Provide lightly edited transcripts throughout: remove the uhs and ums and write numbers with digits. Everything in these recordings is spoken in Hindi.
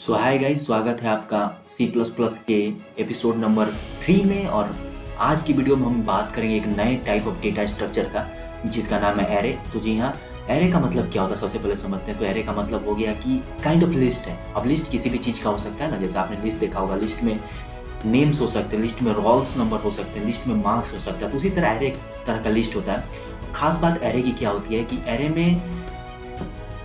सो हाय गाइस, स्वागत है आपका सी प्लस प्लस के एपिसोड नंबर 3 में। और आज की वीडियो में हम बात करेंगे एक नए टाइप ऑफ डेटा स्ट्रक्चर का जिसका नाम है एरे। तो जी हाँ, एरे का मतलब क्या होता है सबसे पहले समझते हैं। तो एरे का मतलब हो गया कि काइंड ऑफ लिस्ट है। अब लिस्ट किसी भी चीज़ का हो सकता है ना, जैसे आपने लिस्ट देखा होगा, लिस्ट में नेम्स हो सकते हैं, लिस्ट में रोल्स नंबर हो सकते हैं, लिस्ट में मार्क्स हो सकता है। तो उसी तरह एरे एक तरह का लिस्ट होता है। खास बात एरे की क्या होती है कि एरे में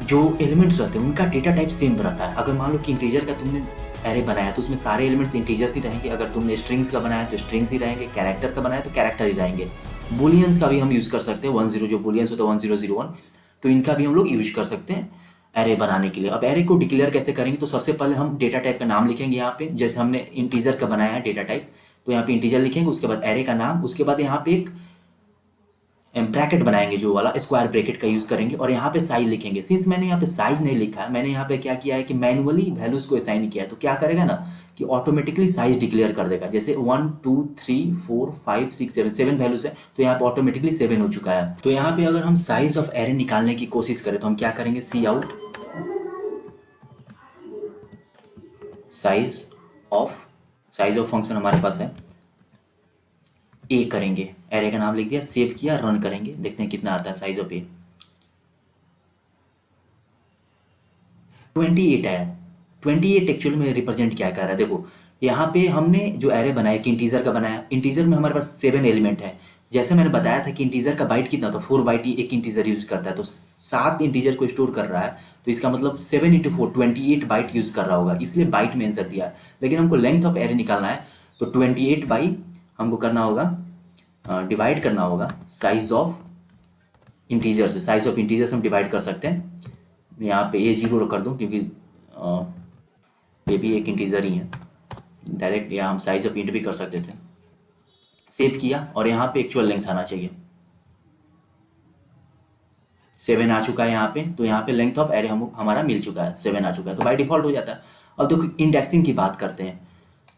जो एलिमेंट्स रहते हैं उनका डेटा टाइप सेम रहता है। अगर मान लो कि इंटीजर का तुमने एरे बनाया तो उसमें सारे एलिमेंट्स इंटीजर्स ही रहेंगे। अगर तुमने स्ट्रिंग्स का बनाया तो स्ट्रिंग्स ही रहेंगे, कैरेक्टर का बनाया तो कैरेक्टर ही रहेंगे। बुलियंस का भी हम यूज़ कर सकते हैं, 10 जो बुलियंस होता है 1001, तो इनका भी हम लोग यूज कर सकते हैं एरे बनाने के लिए। अब एरे को डिक्लेयर कैसे करेंगे, तो सबसे पहले हम डेटा टाइप का नाम लिखेंगे यहाँ पे। जैसे हमने इंटीजर का बनाया है डेटा टाइप, तो यहाँ पे इंटीजर लिखेंगे, उसके बाद एरे का नाम, उसके बाद यहाँ पे एक ब्रैकेट बनाएंगे जो वाला स्क्वायर ब्रैकेट का यूज़ करेंगे, और यहाँ पे साइज लिखेंगे। सिंस मैंने यहाँ पे साइज नहीं लिखा है, मैंने यहाँ पे क्या किया है कि मैनुअली वैल्यूज़ को असाइन किया है। तो क्या करेगा ना कि ऑटोमेटिकली साइज डिक्लेयर कर देगा। जैसे 1 2 3 4 5 6 7 वैल्यूज़ है, तो यहाँ पे ऑटोमेटिकली 7 हो चुका है। तो यहाँ पे अगर हम साइज ऑफ एरे निकालने की कोशिश करें तो हम क्या करेंगे, सी आउट साइज ऑफ फंक्शन हमारे पास है, ए करेंगे, एरे का नाम लिख दिया, सेव किया, रन करेंगे, देखते हैं कितना आता है साइज ऑफ ए। 28 आया। 28 एक्चुअल में रिप्रेजेंट क्या कर रहा है, देखो यहाँ पे हमने जो एरे बनाया कि इंटीजर का बनाया, इंटीजर में हमारे पास 7 एलिमेंट है। जैसे मैंने बताया था कि इंटीजर का बाइट कितना था, 4 बाइट ही एक इंटीजर यूज करता है, तो 7 इंटीजर को स्टोर कर रहा है। तो इसका मतलब 7 × 4 28 बाइट यूज कर रहा होगा, इसलिए बाइट में आंसर दिया। लेकिन हमको लेंथ ऑफ एरे निकालना है, तो 28 बाई हमको करना होगा, डिवाइड करना होगा साइज ऑफ इंटीजर से। साइज ऑफ इंटीजर से हम डिवाइड कर सकते हैं। यहाँ पे ए 0 कर दूँ क्योंकि ये भी एक इंटीजर ही है। डायरेक्ट यहाँ हम साइज ऑफ इंट भी कर सकते थे। सेव किया और यहाँ पे एक्चुअल लेंथ आना चाहिए, 7 आ चुका है यहाँ पे। तो यहाँ पे लेंथ ऑफ एरे हमारा मिल चुका है, 7 आ चुका है, तो बाय डिफॉल्ट हो जाता है। अब देखो इंडेक्सिंग की बात करते हैं।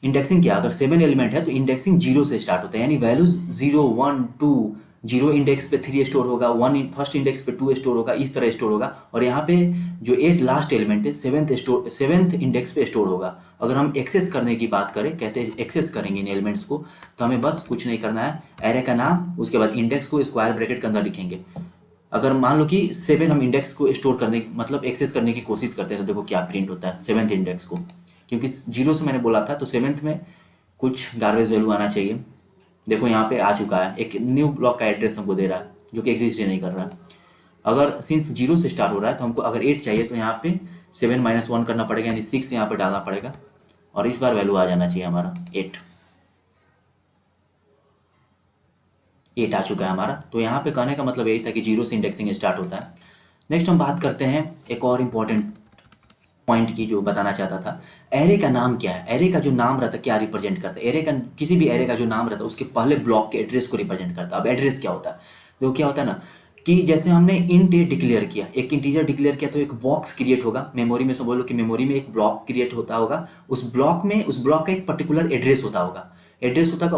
इंडेक्सिंग क्या, अगर 7 एलिमेंट है तो इंडेक्सिंग 0 से स्टार्ट होता है, यानी वैल्यूज 0 1 2, 0 इंडेक्स पे 3 स्टोर होगा, 1 फर्स्ट इंडेक्स पे 2 स्टोर होगा, इस तरह स्टोर होगा। और यहाँ पे जो 8 लास्ट एलिमेंट है 7th इंडेक्स पे स्टोर होगा। अगर हम एक्सेस करने की बात करें, कैसे एक्सेस करेंगे इन एलिमेंट्स को, तो हमें बस कुछ नहीं करना है, एरे का नाम, उसके बाद इंडेक्स को स्क्वायर ब्रैकेट के अंदर लिखेंगे। अगर मान लो कि 7 हम इंडेक्स को स्टोर करने मतलब एक्सेस करने की कोशिश करते हैं, तो देखो क्या प्रिंट होता है 7th इंडेक्स को, क्योंकि 0 से मैंने बोला था, तो 7th में कुछ गार्बेज वैल्यू आना चाहिए। देखो यहाँ पे आ चुका है, एक न्यू ब्लॉक का एड्रेस हमको दे रहा है जो कि एग्जिस्ट ही नहीं कर रहा। अगर सिंस 0 से स्टार्ट हो रहा है तो हमको अगर 8 चाहिए तो यहाँ पे 7 - 1 करना पड़ेगा, यानी 6 यहाँ पे डालना पड़ेगा, और इस बार वैल्यू आ जाना चाहिए हमारा 8 आ चुका है हमारा। तो यहाँ पे कहने का मतलब यही था कि 0 से इंडेक्सिंग स्टार्ट होता है। नेक्स्ट हम बात करते हैं एक और इम्पॉर्टेंट पॉइंट की जो बताना चाहता था। एरे का नाम क्या है, एरे का जो नाम रहता है क्या रिप्रेजेंट करता है। एरे का किसी भी एरे का जो नाम रहता है उसके पहले ब्लॉक के एड्रेस को रिप्रेजेंट करता है। अब एड्रेस क्या होता है, तो क्या होता है ना कि जैसे हमने इंट ए डिक्लेयर किया, एक इंटीजर डिक्लेयर किया, तो एक बॉक्स क्रिएट होगा मेमोरी में। सब बोलो कि मेमोरी में एक ब्लॉक क्रिएट होता होगा, उस ब्लॉक का एक पर्टिकुलर एड्रेस होता होगा,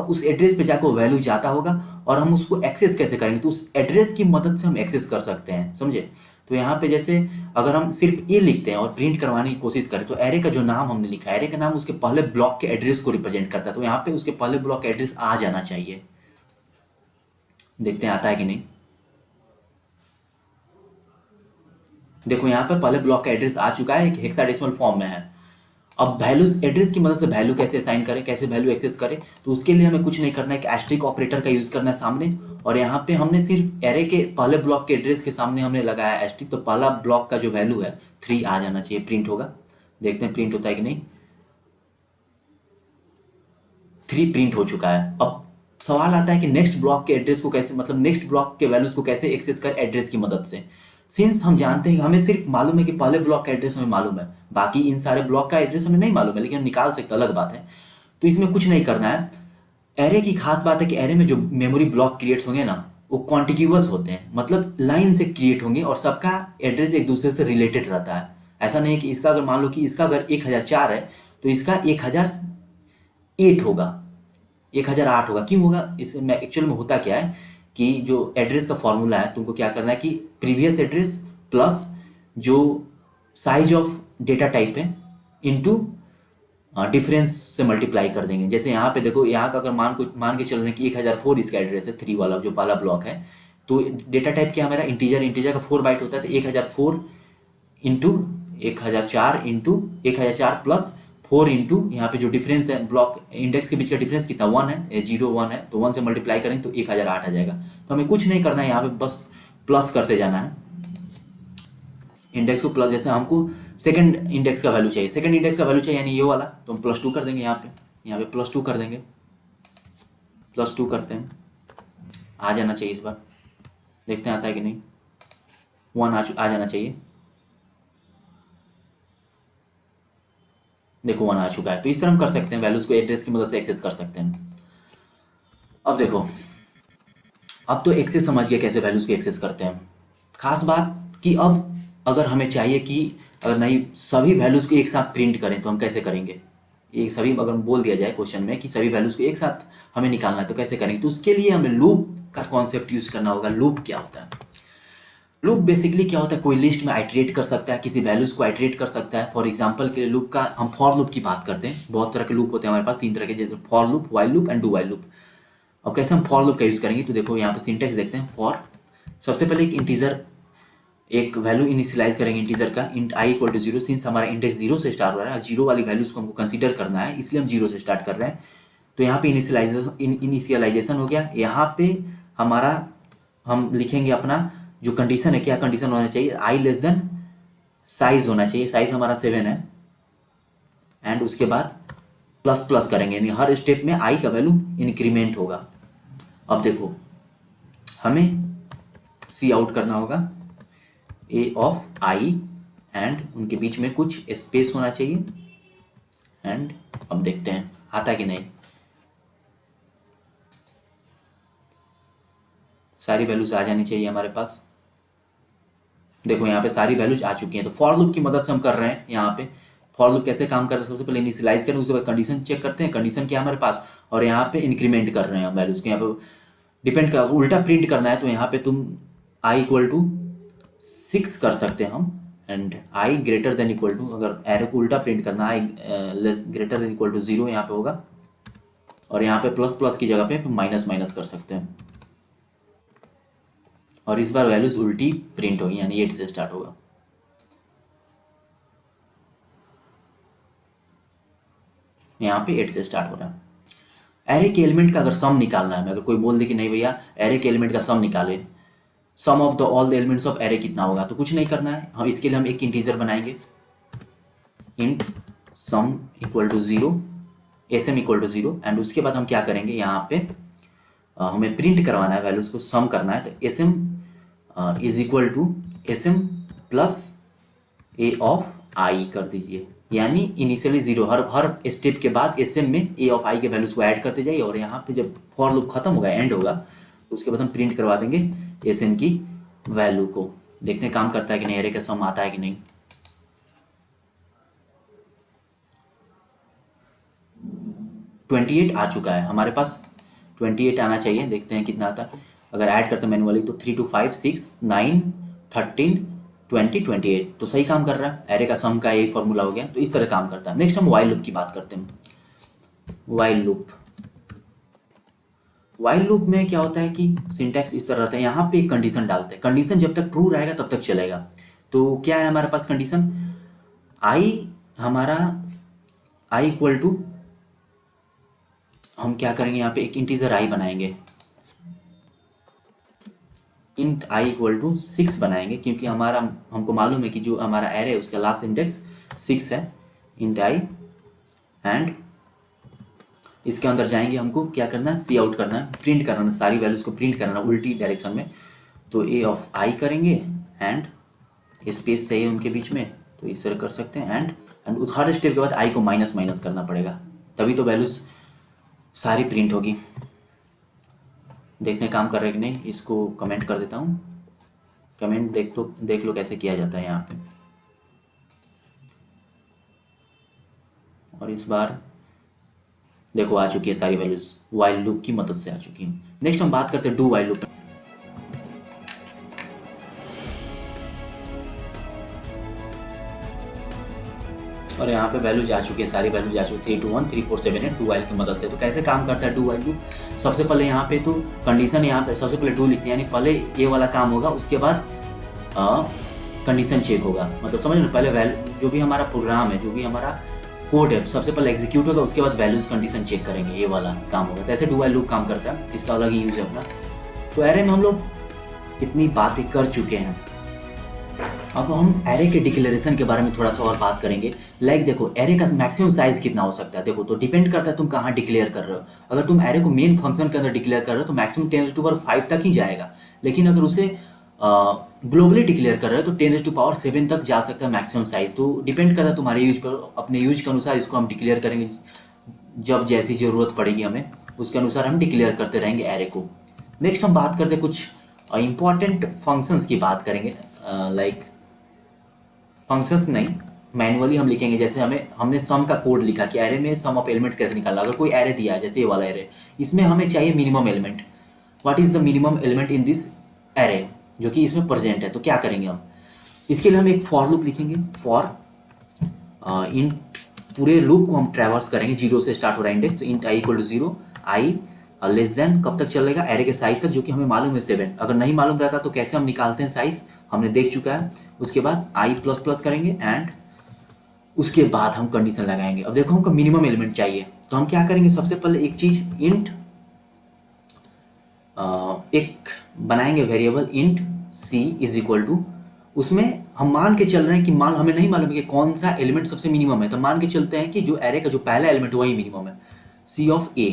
उस एड्रेस पे जाकर वैल्यू जाता होगा, और हम उसको एक्सेस कैसे करेंगे, तो उस एड्रेस की मदद से हम एक्सेस कर सकते हैं, समझे। तो यहाँ पे जैसे अगर हम सिर्फ ए लिखते हैं और प्रिंट करवाने की कोशिश करें, तो एरे का जो नाम हमने लिखा है, एरे का नाम उसके पहले ब्लॉक के एड्रेस को रिप्रेजेंट करता है। तो यहाँ पे उसके पहले ब्लॉक का एड्रेस आ जाना चाहिए, देखते हैं आता है कि नहीं। देखो यहाँ पे पहले ब्लॉक का एड्रेस आ चुका है, एक हेक्साडेसिमल फॉर्म में है। अब वैल्यूज एड्रेस की मदद से वैल्यू कैसे असाइन करें, कैसे वैल्यू एक्सेस करें, तो उसके लिए हमें कुछ नहीं करना है कि एस्ट्रिक ऑपरेटर का यूज करना है सामने। और यहाँ पे हमने सिर्फ एरे के पहले ब्लॉक के एड्रेस के सामने हमने लगाया एस्ट्रिक, तो पहला ब्लॉक का जो वैल्यू है 3 आ जाना चाहिए, प्रिंट होगा, देखते हैं प्रिंट होता है कि नहीं। 3 प्रिंट हो चुका है। अब सवाल आता है कि नेक्स्ट ब्लॉक के एड्रेस को कैसे, मतलब नेक्स्ट ब्लॉक के वैल्यूज को कैसे एक्सेस कर एड्रेस की मदद से। सिंस हम जानते हैं, हमें सिर्फ मालूम है कि पहले ब्लॉक का एड्रेस हमें मालूम है, बाकी इन सारे ब्लॉक का एड्रेस हमें नहीं मालूम है, लेकिन हम निकाल सकते, अलग बात है। तो इसमें कुछ नहीं करना है। एरे की खास बात है कि एरे में जो मेमोरी ब्लॉक क्रिएट होंगे ना, वो कॉन्टिग्यूअस होते हैं, मतलब लाइन से क्रिएट होंगे, और सबका एड्रेस एक दूसरे से रिलेटेड रहता है। ऐसा नहीं है कि इसका अगर मान लो कि इसका अगर 1004 है तो इसका 1008 होगा, 1008 होगा। क्यों होगा, इसमें एक्चुअल में होता क्या है कि जो एड्रेस का फॉर्मूला है, तुमको क्या करना है कि प्रीवियस एड्रेस प्लस जो साइज ऑफ डेटा टाइप है इंटू डिफरेंस से मल्टीप्लाई कर देंगे। जैसे यहाँ पे देखो, यहाँ का अगर मान के चल रहे हैं कि 1004 इसका एड्रेस है, 3 वाला जो पहला ब्लॉक है, तो डेटा टाइप क्या हमारा इंटीजर का 4 बाइट होता है, तो 1004 इंटू 1004 इंटू 1004 प्लस 4 इंटू यहाँ पे जो डिफरेंस है ब्लॉक इंडेक्स के बीच का डिफरेंस कितना 1 है, 0 1 है, तो 1 से मल्टीप्लाई करेंगे तो 1008 आ जाएगा। तो हमें कुछ नहीं करना है, यहाँ पे बस प्लस करते जाना है इंडेक्स को प्लस। जैसे हमको सेकंड इंडेक्स का वैल्यू चाहिए, सेकंड इंडेक्स का वैल्यू चाहिए यानी ये वाला, तो हम +2 कर देंगे यहाँ पे +2 कर देंगे, +2 करते हैं, आ जाना चाहिए इस बार, देखते हैं आता है कि नहीं। 1 आ जाना चाहिए, देखो 1 आ चुका है। तो इस तरह हम कर सकते हैं, वैल्यूज को एड्रेस की मदद से एक्सेस कर सकते हैं। अब देखो, अब तो एक्सेस समझ गए कैसे वैल्यूज को एक्सेस करते हैं। खास बात कि अब अगर हमें चाहिए कि अगर नहीं सभी वैल्यूज को एक साथ प्रिंट करें तो हम कैसे करेंगे। ये सभी अगर बोल दिया जाए क्वेश्चन में कि सभी वैल्यूज को एक साथ हमें निकालना है तो कैसे करेंगे, तो उसके लिए हमें लूप का कॉन्सेप्ट यूज करना होगा। लूप क्या होता है? लूप बेसिकली क्या होता है, कोई लिस्ट में आइटरेट कर सकता है, किसी वैल्यूज को आइटरेट कर सकता है। फॉर एग्जांपल के लिए लूप का हम फॉर लूप की बात करते हैं। बहुत तरह के लूप होते हैं हमारे पास, 3 तरह के, जैसे for loop, while loop and do while loop. अब कैसे हम फॉर लूप का यूज करेंगे, तो देखो यहाँ पे सिंटेक्स देखते हैं। फॉर, सबसे पहले एक इंटीजर, एक वैल्यू इनिशियलाइज करेंगे इंटीजर का, int I equal to 0। Since हमारा इंडेक्स 0 से स्टार्ट हो रहा है, 0 वाली वैल्यूज को हमको कंसीडर करना है, इसलिए हम 0 से स्टार्ट कर रहे हैं। तो यहाँ पे इनिशियलाइजेशन हो गया। यहाँ पे हमारा हम लिखेंगे अपना जो कंडीशन है, क्या कंडीशन होना चाहिए, आई लेस देन साइज होना चाहिए, साइज हमारा 7 है। एंड उसके बाद प्लस प्लस करेंगे, यानी हर स्टेप में आई का वैल्यू इंक्रीमेंट होगा। अब देखो हमें सी आउट करना होगा ए ऑफ आई, एंड उनके बीच में कुछ स्पेस होना चाहिए। एंड अब देखते हैं आता है कि नहीं। सारी वैल्यूज आ जानी चाहिए हमारे पास। देखो यहाँ पे सारी वैल्यूज आ चुकी हैं। तो फॉर लूप की मदद से हम कर रहे हैं। यहाँ पे फॉर लूप कैसे काम करता है, सबसे पहले इनिशियलाइज करें, उसके बाद कंडीशन चेक करते हैं, कंडीशन क्या है हमारे पास, और यहाँ पे इंक्रीमेंट कर रहे हैं हम वैल्यूज को। यहाँ पे डिपेंड कर, उल्टा प्रिंट करना है तो यहाँ पे तुम आई इक्वल टू 6 कर सकते हैं हम, and I greater than equal to, अगर एरो को उल्टा प्रिंट करना, I less greater than equal to 0 यहाँ पे होगा, और यहाँ पे प्लस प्लस की जगह पे माइनस माइनस कर सकते हैं। और इस बार वैल्यूज उल्टी प्रिंट होगी, यानी 8 से स्टार्ट होगा। यहाँ पे 8 से स्टार्ट हो रहा है। एरे के एलिमेंट का अगर सम निकालना है, अगर कोई बोल दे कि नहीं भैया एरे के एलिमेंट का सम निकाले, sum of the all the elements of array कितना होगा, तो कुछ नहीं करना है। हम इसके लिए हम एक इंटीजर बनाएंगे, int sum equal to 0, sm equal to 0। And उसके बाद हम क्या करेंगे, यहाँ पे हमें प्रिंट करवाना है, वैल्यूज को सम करना है, तो sm is equal to sm plus a of i कर दीजिए। यानी इनिशियली 0, हर स्टेप के बाद sm में a ऑफ i के वैल्यूज को ऐड करते जाइए, और यहाँ पे जब फॉर लूप खत्म होगा, एंड होगा, तो उसके बाद हम प्रिंट करवा देंगे sm की वैल्यू को। देखते हैं काम करता है कि नहीं, एरे का सम आता है कि नहीं। (28) आ चुका है हमारे पास, 28 आना चाहिए, देखते हैं कितना आता है। अगर ऐड करते हैं मैनुअली तो 3 2 5 6 9 13 20 28, तो सही काम कर रहा है। एरे का सम का यही फॉर्मूला हो गया, तो इस तरह काम करता है। नेक्स्ट हम वाइल लूप की बात करते हैं। वाइल लूप, वाइल लूप में क्या होता है कि सिंटैक्स इस तरह रहता है, यहाँ पे एक कंडीशन डालते हैं, कंडीशन जब तक ट्रू रहेगा तब तक चलेगा। तो क्या है हमारे पास कंडीशन, आई हमारा आई इक्वल टू, हम क्या करेंगे यहाँ पे एक इंटीजर आई बनाएंगे, इंट आई इक्वल टू 6 बनाएंगे, क्योंकि हमारा हमको मालूम है कि जो हमारा एरे है उसका लास्ट इंडेक्स 6 है। इंट आई, एंड इसके अंदर जाएंगे, हमको क्या करना है, सी आउट करना है, प्रिंट करना, सारी वैल्यूज को प्रिंट करना उल्टी डायरेक्शन में। तो ए ऑफ आई करेंगे, एंड स्पेस चाहिए उनके बीच में, तो इस तरह कर सकते हैं। एंड उस हर स्टेप के बाद आई को माइनस माइनस करना पड़ेगा, तभी तो वैल्यूज सारी प्रिंट होगी। देखने काम कर रहे कि नहीं, इसको कमेंट कर देता हूँ, कमेंट देख लो कैसे किया जाता है यहाँ पे। और इस बार देखो आ चुकी है सारी वैल्यूज, वाइल लूप की मदद से आ चुकी हैं। नेक्स्ट हम बात करते हैं डू वाइल लूप। और यहाँ पे वैल्यू जा चुकी है, सारी वैल्यू जा चुकी है 3 2 1 3 4 7 8 डू वाइल की मदद से। तो कैसे काम करता है डू वाइल लूप? सबसे पहले यहाँ पे तो कंडीशन, यहाँ पे सबसे पहले डू लिखते हैं, यानी पहले ये वाला काम होगा, उसके बाद कंडीशन चेक होगा। मतलब समझ लो, पहले वैल्यू जो भी हमारा प्रोग्राम है, जो भी हमारा कोड है, सबसे पहले एग्जीक्यूट होगा, उसके बाद वैल्यूज कंडीशन चेक करेंगे, ये वाला काम होगा। तो ऐसे डू वाइल लूप काम करता है, इसका अलग ही यूज है अपना। तो एरे में हम लोग इतनी बातें कर चुके हैं, अब हम एरे के डिक्लेरेशन के बारे में थोड़ा सा और बात करेंगे। लाइक देखो, एरे का मैक्सिमम साइज कितना हो सकता है? देखो, तो डिपेंड करता है तुम कहाँ डिक्लेयर कर रहे हो। अगर तुम एरे को मेन फंक्शन के अंदर डिक्लेयर कर रहे हो तो मैक्सिमम 10⁵ तक ही जाएगा। लेकिन अगर उसे ग्लोबली डिक्लेयर कर रहे हो तो 10⁷ तक जा सकता है मैक्सिमम साइज। तो डिपेंड करता है तुम्हारे यूज पर, अपने यूज के अनुसार इसको हम डिक्लेयर करेंगे। जब जैसी ज़रूरत पड़ेगी हमें, उसके अनुसार हम डिक्लेयर करते रहेंगे एरे को। नेक्स्ट हम बात करते हैं कुछ इंपॉर्टेंट फंक्शंस की बात करेंगे। लाइक फंक्शंस नहीं, मैनुअली हम लिखेंगे। जैसे हमने सम का कोड लिखा कि एरे में सम ऑफ एलिमेंट्स कैसे निकालना। अगर कोई एरे दिया है, जैसे ये वाला एरे, इसमें हमें चाहिए minimum element. What is the minimum element in this array, जो कि इसमें प्रेजेंट है। तो क्या करेंगे हम, इसके लिए हम एक फॉर लूप लिखेंगे। फॉर इन पूरे लूप को हम ट्रैवर्स करेंगे, 0 से स्टार्ट हो रहा है इंडेक्स, तो int i = 0, i less than कब तक चलेगा? एरे के साइज तक, जो कि हमें मालूम है 7। अगर नहीं मालूम रहता तो कैसे हम निकालते हैं साइज, हमने देख चुका है। उसके बाद i++ करेंगे एंड उसके बाद हम कंडीशन लगाएंगे। अब देखो, हमको मिनिमम एलिमेंट चाहिए, तो हम क्या करेंगे? सबसे पहले एक चीज इंट एक बनाएंगे वेरिएबल इंट c = उसमें हम मान के चल रहे हैं कि हमें नहीं मालूम है कि कौन सा एलिमेंट सबसे मिनिमम है, तो मान के चलते हैं कि जो एरे का जो पहला एलिमेंट वही मिनिमम है। c ऑफ a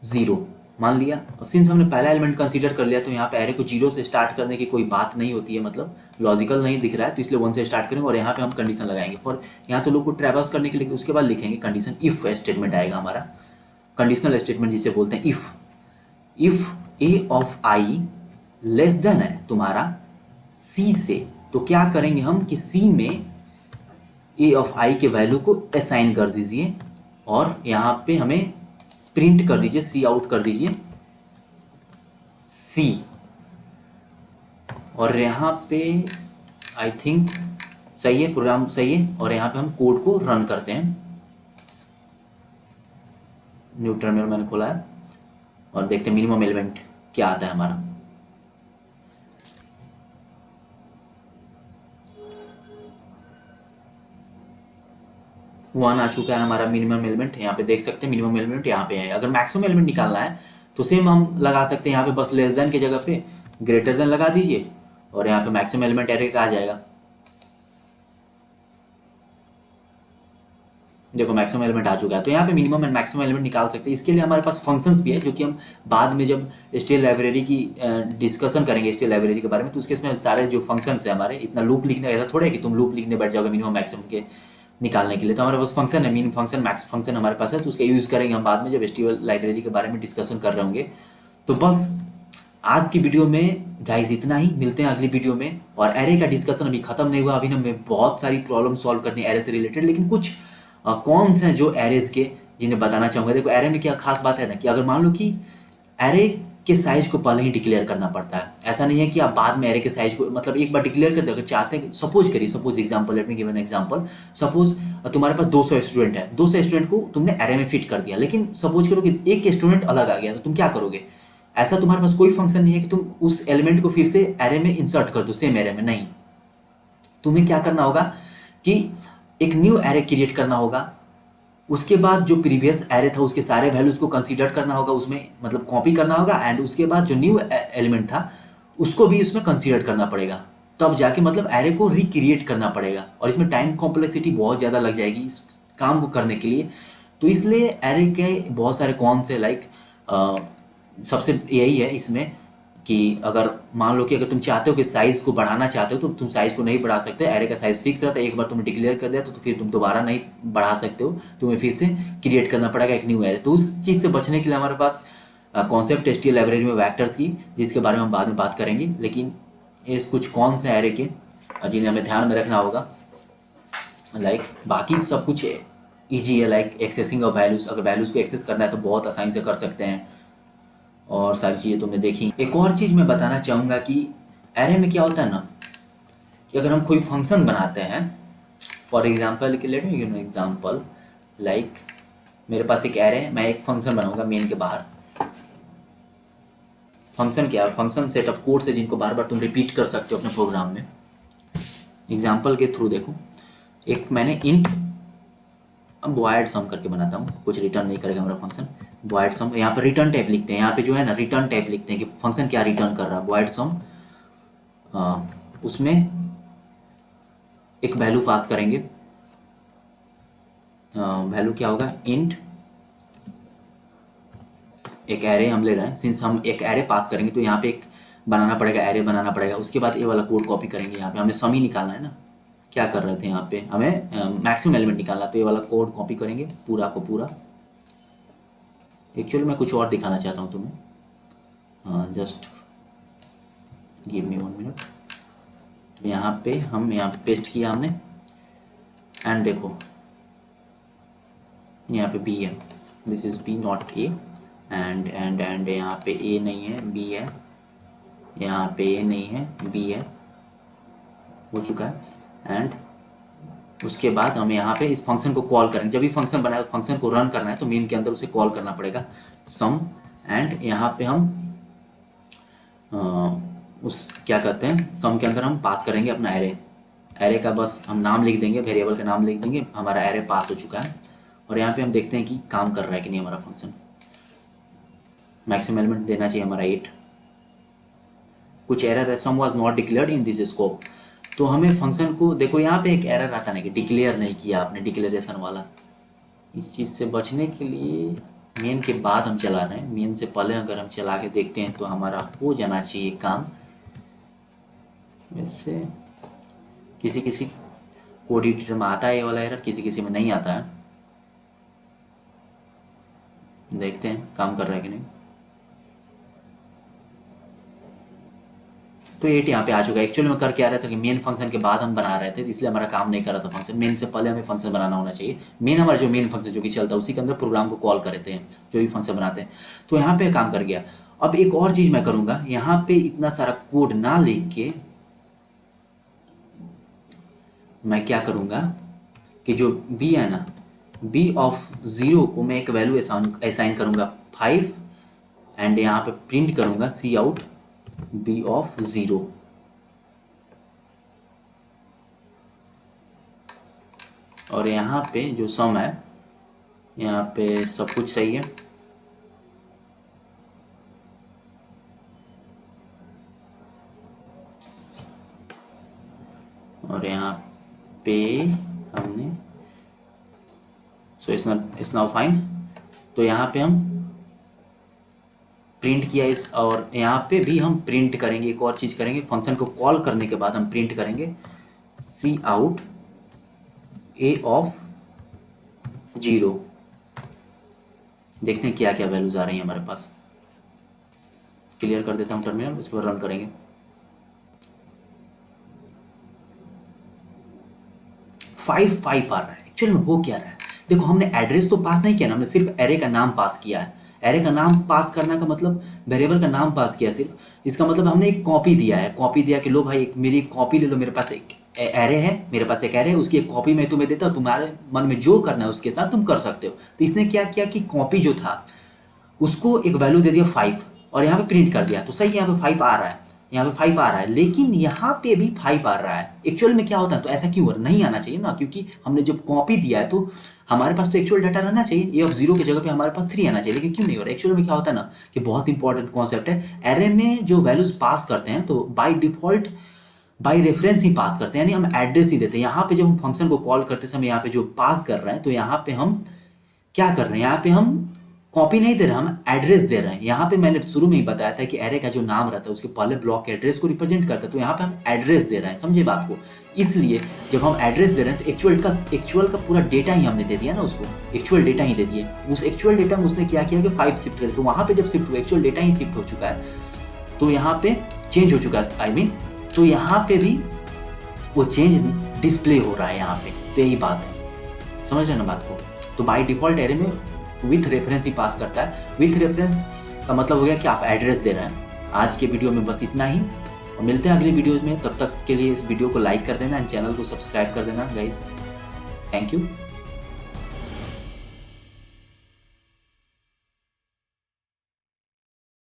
0 मान लिया। और सिंस हमने पहला एलिमेंट कंसीडर कर लिया, तो यहाँ पे एरे को 0 से स्टार्ट करने की कोई बात नहीं होती है, मतलब लॉजिकल नहीं दिख रहा है, तो इसलिए 1 से स्टार्ट करेंगे। और यहाँ पे हम कंडीशन लगाएंगे फॉर, यहाँ तो लोग को ट्रैवर्स करने के लिए। उसके बाद लिखेंगे कंडीशन, इफ स्टेटमेंट आएगा हमारा, कंडीशनल स्टेटमेंट जिसे बोलते हैं। If a of i less than है तुम्हारा c से, तो क्या करेंगे हम कि c में a ऑफ i के वैल्यू को असाइन कर दीजिए, और यहाँ पे हमें प्रिंट कर दीजिए, सी आउट कर दीजिए c। और यहाँ पे आई थिंक सही है, प्रोग्राम सही है। और यहाँ पे हम कोड को रन करते हैं। न्यू टर्मिनल मैंने खोला है और देखते हैं मिनिमम एलिमेंट क्या आता है हमारा। वन आ चुका है हमारा मिनिमम एलिमेंट। यहाँ पे देख सकते हैं मिनिमम एलिमेंट यहाँ पे है। अगर मैक्सिमम एलिमेंट निकालना है तो सेम हम लगा सकते हैं, यहाँ पे बस लेस देन की जगह पे ग्रेटर देन लगा दीजिए, और यहाँ पे मैक्सिमम एलिमेंट एरे का आ जाएगा। देखो मैक्सिमम एलिमेंट आ चुका है। तो यहाँ पे मिनिमम एंड मैक्सिमम एलिमेंट निकाल सकते हैं। इसके लिए हमारे पास फंक्शंस भी है, जो कि हम बाद में जब एचटीएल लाइब्रेरी की डिस्कशन करेंगे एचटीएल लाइब्रेरी के बारे में, तो उसके इसमें सारे जो फंक्शंस है हमारे, इतना लूप लिखने, ऐसा थोड़ा है कि तुम लूप लिखने बैठ जाओगे मिनिमम मैक्सिमम के निकालने के लिए। तो हमारे पास फंक्शन है, मिनिमम फंक्शन, मैक्स फंक्शन हमारे पास है, तो उसका यूज़ करेंगे हम बाद में जब एचटीएल लाइब्रेरी के बारे में डिस्कशन कर रहे होंगे। तो बस आज की वीडियो में गाइस इतना ही, मिलते हैं अगली वीडियो में। और एरे का डिस्कशन अभी खत्म नहीं हुआ, अभी ना मैं बहुत सारी प्रॉब्लम सॉल्व करनी है एरे से रिलेटेड, लेकिन कुछ कौन से हैं जो एरेज के जिन्हें बताना चाहूँगा। देखो एरे में क्या खास बात है ना, कि अगर मान लो कि एरे के साइज को पहले ही डिक्लेयर करना पड़ता है। ऐसा नहीं है कि आप बाद में एरे के साइज को, मतलब एक बार डिक्लेयर कर दो। अगर चाहते हैं, सपोज करिए, suppose example, let me give an example. Suppose तुम्हारे पास 200 स्टूडेंट है, 200 स्टूडेंट को तुमने एरे में फिट कर दिया, लेकिन सपोज करो कि एक स्टूडेंट अलग आ गया, तो तुम क्या करोगे? ऐसा तुम्हारे पास कोई फंक्शन नहीं है कि तुम उस एलिमेंट को फिर से एरे में इंसर्ट कर दो सेम एरे में, नहीं। तुम्हें क्या करना होगा कि एक न्यू एरे क्रिएट करना होगा। उसके बाद जो प्रीवियस एरे था उसके सारे वैल्यूज को कंसीडर करना होगा, उसमें मतलब कॉपी करना होगा, एंड उसके बाद जो न्यू एलिमेंट था उसको भी उसमें कंसीडर करना पड़ेगा, तब जाके मतलब एरे को रिक्रिएट करना पड़ेगा। और इसमें टाइम कॉम्प्लेक्सिटी बहुत ज़्यादा लग जाएगी इस काम को करने के लिए। तो इसलिए एरे के बहुत सारे कौन से, लाइक सबसे यही है इसमें कि अगर मान लो कि अगर तुम चाहते हो कि साइज़ को बढ़ाना चाहते हो, तो तुम साइज़ को नहीं बढ़ा सकते। एरे का साइज़ फिक्स रहता है, एक बार तुमने डिक्लेयर कर दिया तो फिर तुम दोबारा नहीं बढ़ा सकते हो, तुम्हें फिर से क्रिएट करना पड़ेगा एक न्यू एरे। तो उस चीज़ से बचने के लिए हमारे पास कॉन्सेप्ट एचटीएल लाइब्रेरी में वेक्टर्स की, जिसके बारे में हम बाद में बात करेंगे। लेकिन ये कुछ कौन से एरे के जिन्हें हमें ध्यान में रखना होगा। लाइक बाकी सब कुछ ईजी है, लाइक एक्सेसिंग ऑफ वैल्यूज़। अगर वैल्यूज़ को एक्सेस करना है तो बहुत आसानी से कर सकते हैं, और सारी चीज़ें तुमने देखी। एक और चीज़ मैं बताना चाहूँगा कि एरे में क्या होता है ना, कि अगर हम कोई फंक्शन बनाते हैं फॉर एग्जाम्पल के लिए यू नो एग्जाम्पल लाइक मेरे पास एक एरे है, मैं एक फंक्शन बनाऊंगा मेन के बाहर। फंक्शन क्या है? फंक्शन सेट ऑफ कोड्स है जिनको बार बार तुम रिपीट कर सकते हो अपने प्रोग्राम में। एग्जाम्पल के थ्रू देखो, एक मैंने इंट अब वॉइड सम करके बनाता हूँ, कुछ रिटर्न नहीं करेगा हमारा फंक्शन। वॉइड सम, यहाँ पर रिटर्न टाइप लिखते हैं, यहाँ पे जो है ना रिटर्न टाइप लिखते हैं कि फंक्शन क्या रिटर्न कर रहा है। वॉइड सम उसमें एक वैल्यू पास करेंगे। वैल्यू क्या होगा? इंट, एक एरे हम ले रहे हैं, सिंस हम एक एरे पास करेंगे तो यहाँ पे एक बनाना पड़ेगा, एरे बनाना पड़ेगा। उसके बाद ये वाला कोड कॉपी करेंगे। यहाँ पे हमें सम ही निकालना है ना, क्या कर रहे थे यहाँ पे, हमें मैक्सिमम एलिमेंट निकालना। तो ये वाला कोड कॉपी करेंगे पूरा को पूरा। एक्चुअली मैं कुछ और दिखाना चाहता हूँ तुम्हें, जस्ट गिव मी 1 मिनट। तो यहाँ पे पेस्ट किया हमने, एंड देखो यहाँ पे बी है, this is B not A, and यहाँ पे ए नहीं है, बी है, यहाँ पे ए नहीं है, बी है, हो चुका है। एंड उसके बाद हम यहाँ पे इस फंक्शन को कॉल करेंगे। जब भी फंक्शन बनाए फंक्शन को रन करना है तो मेन के अंदर उसे कॉल करना पड़ेगा सम। एंड यहाँ पे हम उस क्या कहते हैं, सम के अंदर हम पास करेंगे अपना एरे का बस हम नाम लिख देंगे, वेरिएबल का नाम लिख देंगे, हमारा एरे पास हो चुका है। और यहाँ पे हम देखते हैं कि काम कर रहा है कि नहीं हमारा फंक्शन। मैक्सिमम एलिमेंट देना चाहिए हमारा 8। कुछ एरर है, sum was not declared in this scope. तो हमें फंक्शन को देखो, यहाँ पे एक एरर आता है कि डिक्लेयर नहीं किया आपने, डिक्लेरेशन वाला। इस चीज़ से बचने के लिए मेन के बाद हम चला रहे हैं, मेन से पहले अगर हम चला के देखते हैं तो हमारा हो जाना चाहिए काम। वैसे किसी कोड एडिटर में आता है ये वाला एरर, किसी में नहीं आता है। देखते हैं काम कर रहा है कि नहीं। तो 8 यहाँ पे आ चुका है। एक्चुअली में कर क्या रहा था कि मेन फंक्शन के बाद हम बना रहे थे, इसलिए हमारा काम नहीं कर रहा था फंक्शन। मेन से पहले हमें फंक्शन बनाना होना चाहिए। मेन हमारा जो मेन फंक्शन जो कि चलता है उसी के अंदर प्रोग्राम को कॉल करते हैं, जो भी फंक्शन बनाते हैं। तो यहाँ पे काम कर गया। अब एक और चीज़ मैं करूँगा, यहाँ पे इतना सारा कोड ना लिख के मैं क्या करूँगा कि जो बी है ना, बी ऑफ 0 को मैं एक वैल्यू असाइन करूँगा 5, एंड यहाँ पे प्रिंट करूँगा सी आउट बी ऑफ 0। और यहाँ पे जो सम है, यहाँ पे सब कुछ सही है। और यहाँ पे हमने सो इट्स नाउ फाइन। तो यहाँ पे हम प्रिंट किया इस, और यहाँ पे भी हम प्रिंट करेंगे, एक और चीज़ करेंगे। फंक्शन को कॉल करने के बाद हम प्रिंट करेंगे सी आउट ए ऑफ 0। देखते हैं क्या क्या वैल्यूज आ रही हैं हमारे पास। क्लियर कर देता हूँ टर्मिनल, इस पर रन करेंगे। 5 आ रहा है। एक्चुअली में हो क्या रहा है, देखो हमने एड्रेस तो पास नहीं किया ना, हमने सिर्फ एरे का नाम पास किया है। एरे का नाम पास करना का मतलब वेरिएबल का नाम पास किया सिर्फ। इसका मतलब हमने एक कॉपी दिया है, कॉपी दिया कि लो भाई एक मेरी कॉपी ले लो, मेरे पास एक एरे है, मेरे पास एक एरे है, उसकी एक कॉपी मैं तुम्हें देता हूँ, तुम्हारे मन में जो करना है उसके साथ तुम कर सकते हो। तो इसने क्या किया कि कॉपी जो था उसको एक वैल्यू दे दिया 5, और यहाँ पे प्रिंट कर दिया। तो सही यहाँ पे 5 आ रहा है, यहाँ पे 5 आ रहा है, लेकिन यहाँ पे भी 5 आ रहा है। एक्चुअल में क्या होता है, तो ऐसा क्यों नहीं आना चाहिए ना, क्योंकि हमने जब कॉपी दिया है तो हमारे पास तो एक्चुअल डाटा रहना चाहिए। ए ऑफ 0 की जगह पे हमारे पास 3 आना चाहिए, लेकिन क्यों नहीं हो रहा है। एक्चुअल में क्या होता है ना कि बहुत इंपॉर्टेंट कॉन्सेप्ट है, एरे में जो वैल्यूज पास करते हैं तो बाय डिफॉल्ट बाय रेफरेंस ही पास करते हैं, यानी हम एड्रेस ही देते हैं। यहाँ पे जब हम फंक्शन को कॉल करते समय यहाँ पे जो पास कर रहे हैं, तो यहाँ पे हम क्या कर रहे हैं, यहाँ पे हम कॉपी नहीं दे रहे, हम एड्रेस दे रहे हैं। यहाँ पे मैंने शुरू में ही बताया था कि एरे का जो नाम रहता है उसके पहले ब्लॉक के एड्रेस को रिप्रेजेंट करता है। तो यहाँ पे हम एड्रेस दे रहे हैं, समझे बात को। इसलिए जब हम एड्रेस दे रहे हैं तो एक्चुअल का पूरा डेटा ही हमने दे दिया ना उसको, एक्चुअल डेटा ही दे दिए। उस एक्चुअल डेटा में उसने क्या किया कि 5 शिफ्ट करे, तो वहाँ पे जब शिफ्ट हुआ एक्चुअल डेटा ही शिफ्ट हो चुका है, तो यहाँ पे चेंज हो चुका है। आई मीन तो यहाँ पे भी वो चेंज डिस्प्ले हो रहा है यहाँ पे। तो यही बात है, समझ रहे ना बात को। तो बाय डिफॉल्ट एरे में विथ रेफरेंस ही पास करता है। विथ रेफरेंस का मतलब हो गया कि आप एड्रेस दे रहे हैं। आज के वीडियो में बस इतना ही, और मिलते हैं अगली वीडियोज़ में। तब तक के लिए इस वीडियो को लाइक कर देना, चैनल को सब्सक्राइब कर देना गाइस। Thank you.